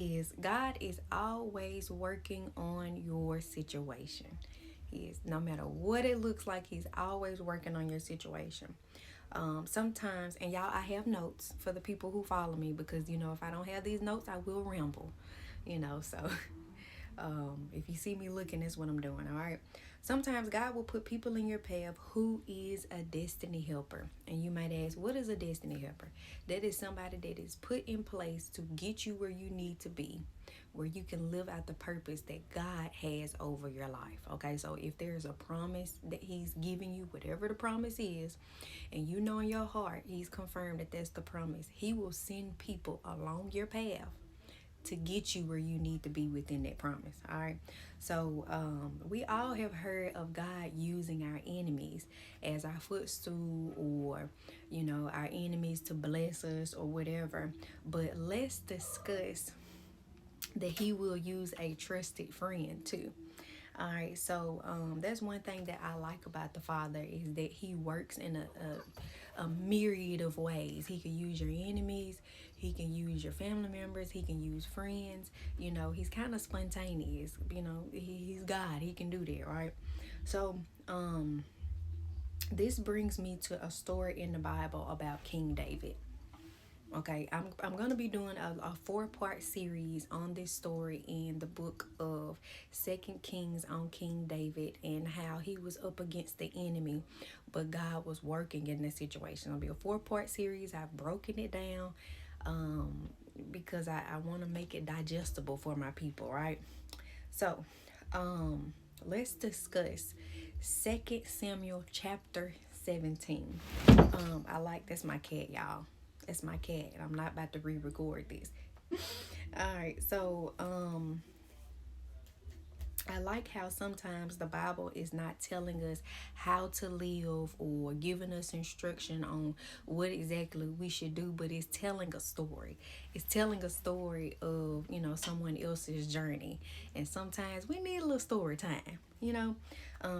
Is God is always working on your situation. He is, no matter what it looks like, He's always working on your situation. Sometimes, and y'all, I have notes for the people who follow me because if I don't have these notes, I will ramble. So if you see me looking, that's what I'm doing. All right. Sometimes God will put people in your path who is a destiny helper. And you might ask, what is a destiny helper? That is somebody that is put in place to get you where you need to be, where you can live out the purpose that God has over your life. Okay, so if there's a promise that He's giving you, whatever the promise is, and you know in your heart He's confirmed that that's the promise, He will send people along your path to get you where you need to be within that promise. All right. So we all have heard of God using our enemies as our footstool, or our enemies to bless us or whatever. But let's discuss that He will use a trusted friend too. All right, so that's one thing that I like about the Father, is that He works in a myriad of ways. He can use your enemies, He can use your family members, He can use friends. He's kind of spontaneous. He's God. He can do that, right? So this brings me to a story in the Bible about King David. Okay, I'm gonna be doing a 4-part series on this story in the book of Second Kings on King David, and how he was up against the enemy, but God was working in this situation. It'll be a 4-part series. I've broken it down because I want to make it digestible for my people, right? So let's discuss Second Samuel chapter 17. I like, that's my cat, y'all. That's my cat. I'm not about to re-record this. All right, so I like how sometimes the Bible is not telling us how to live or giving us instruction on what exactly we should do, but it's telling a story. It's telling a story of, someone else's journey. And sometimes we need a little story time.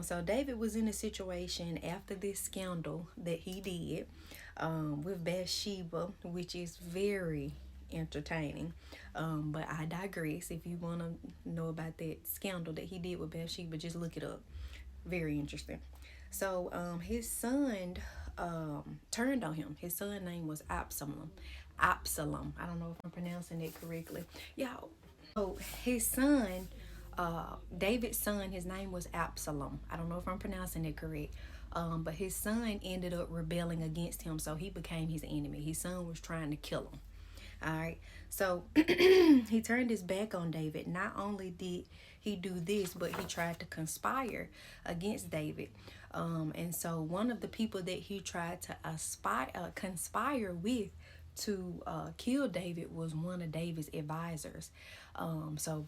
So David was in a situation after this scandal that he did with Bathsheba, which is very entertaining. But I digress. If you want to know about that scandal that he did with Bathsheba, just look it up. Very interesting. So his son turned on him. His son name was Absalom. Absalom. I don't know if I'm pronouncing it correctly. Yeah. So his son, David's son, his name was Absalom. I don't know if I'm pronouncing it correct. But his son ended up rebelling against him, so he became his enemy. His son was trying to kill him. All right. So he turned his back on David. Not only did he do this, but he tried to conspire against David. And so one of the people that he tried to conspire with to kill David was one of David's advisors. So,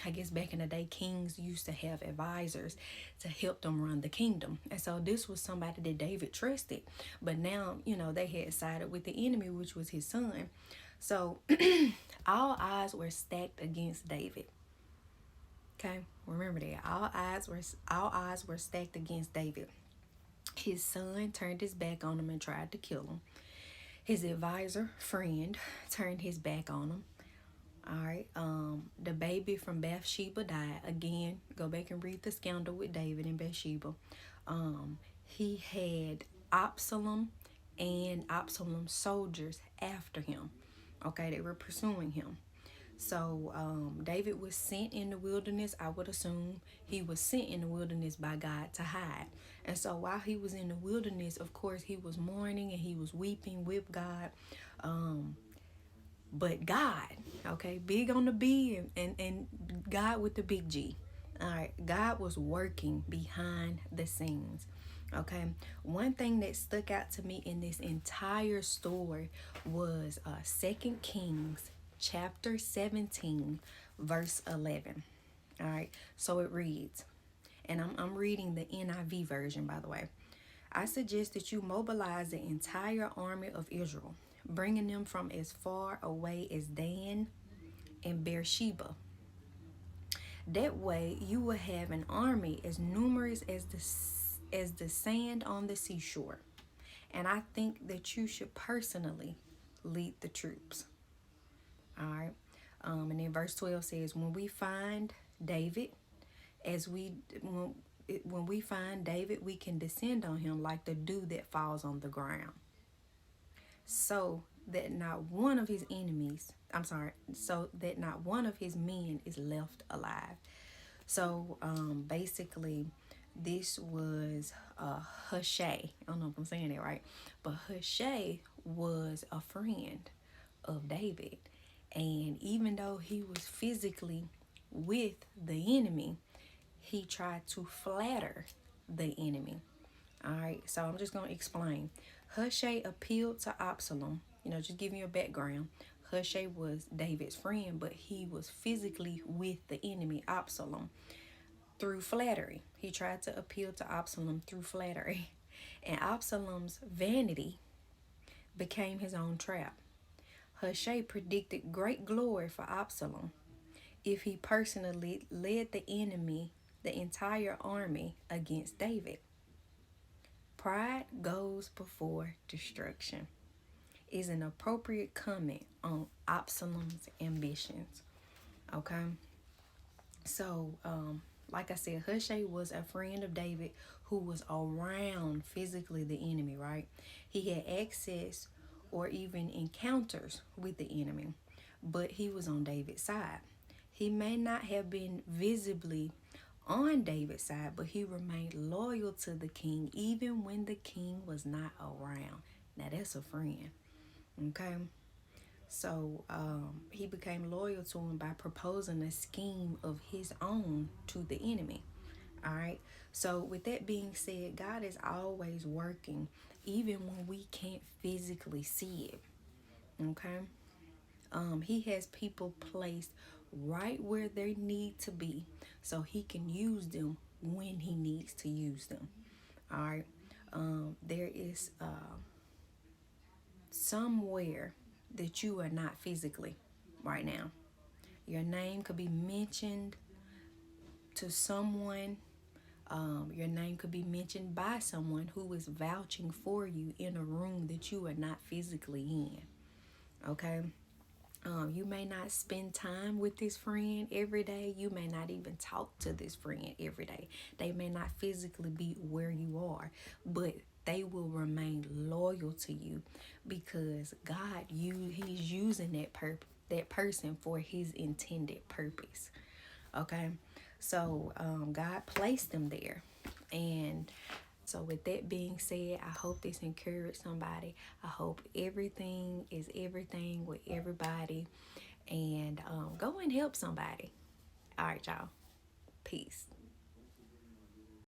I guess back in the day, kings used to have advisors to help them run the kingdom. And so this was somebody that David trusted. But now, they had sided with the enemy, which was his son. So all eyes were stacked against David. Okay, remember that. All eyes were stacked against David. His son turned his back on him and tried to kill him. His advisor, friend, turned his back on him. All right. The baby from Bathsheba died. Again, go back and read the scandal with David and Bathsheba. He had Absalom and Absalom's soldiers after him. Okay, they were pursuing him. So David was sent in the wilderness. I would assume he was sent in the wilderness by God to hide. And so while he was in the wilderness, of course, he was mourning and he was weeping with God. But God, okay, big on the B, and God with the big G. All right, God was working behind the scenes. Okay, one thing that stuck out to me in this entire story was 2 Kings chapter 17, verse 11. All right, so it reads, and I'm reading the NIV version, by the way. I suggest that you mobilize the entire army of Israel, bringing them from as far away as Dan and Beersheba. That way, you will have an army as numerous as the sand on the seashore. And I think that you should personally lead the troops. All right. And then verse 12 says, when we find David, as we when we find David, we can descend on him like the dew that falls on the ground, so that not one of his enemies, so that not one of his men is left alive. So basically, this was Hushai. I don't know if I'm saying it right, but Hushai was a friend of David. And even though he was physically with the enemy, he tried to flatter the enemy. All right, so I'm just going to explain. Hushai appealed to Absalom. Just giving you a background. Hushai was David's friend, but he was physically with the enemy, Absalom, through flattery. He tried to appeal to Absalom through flattery. And Absalom's vanity became his own trap. Hushai predicted great glory for Absalom if he personally led the enemy, the entire army, against David. Pride goes before destruction is an appropriate comment on Absalom's ambitions. Okay? So, like I said, Hushai was a friend of David who was around physically the enemy, right? He had access or even encounters with the enemy, but he was on David's side. He may not have been visibly on David's side, but he remained loyal to the king even when the king was not around. Now that's a friend. Okay. So he became loyal to him by proposing a scheme of his own to the enemy. All right. So with that being said, God is always working even when we can't physically see it. Okay. He has people placed right where they need to be so he can use them when he needs to use them. All right. There is somewhere that you are not physically right now. Your name could be mentioned to someone. Your name could be mentioned by someone who is vouching for you in a room that you are not physically in. Okay. You may not spend time with this friend every day. You may not even talk to this friend every day. They may not physically be where you are, but they will remain loyal to you because He's using that person for His intended purpose. Okay, so God placed them there, and so with that being said, I hope this encouraged somebody. I hope everything is everything with everybody. And go and help somebody. All right, y'all. Peace.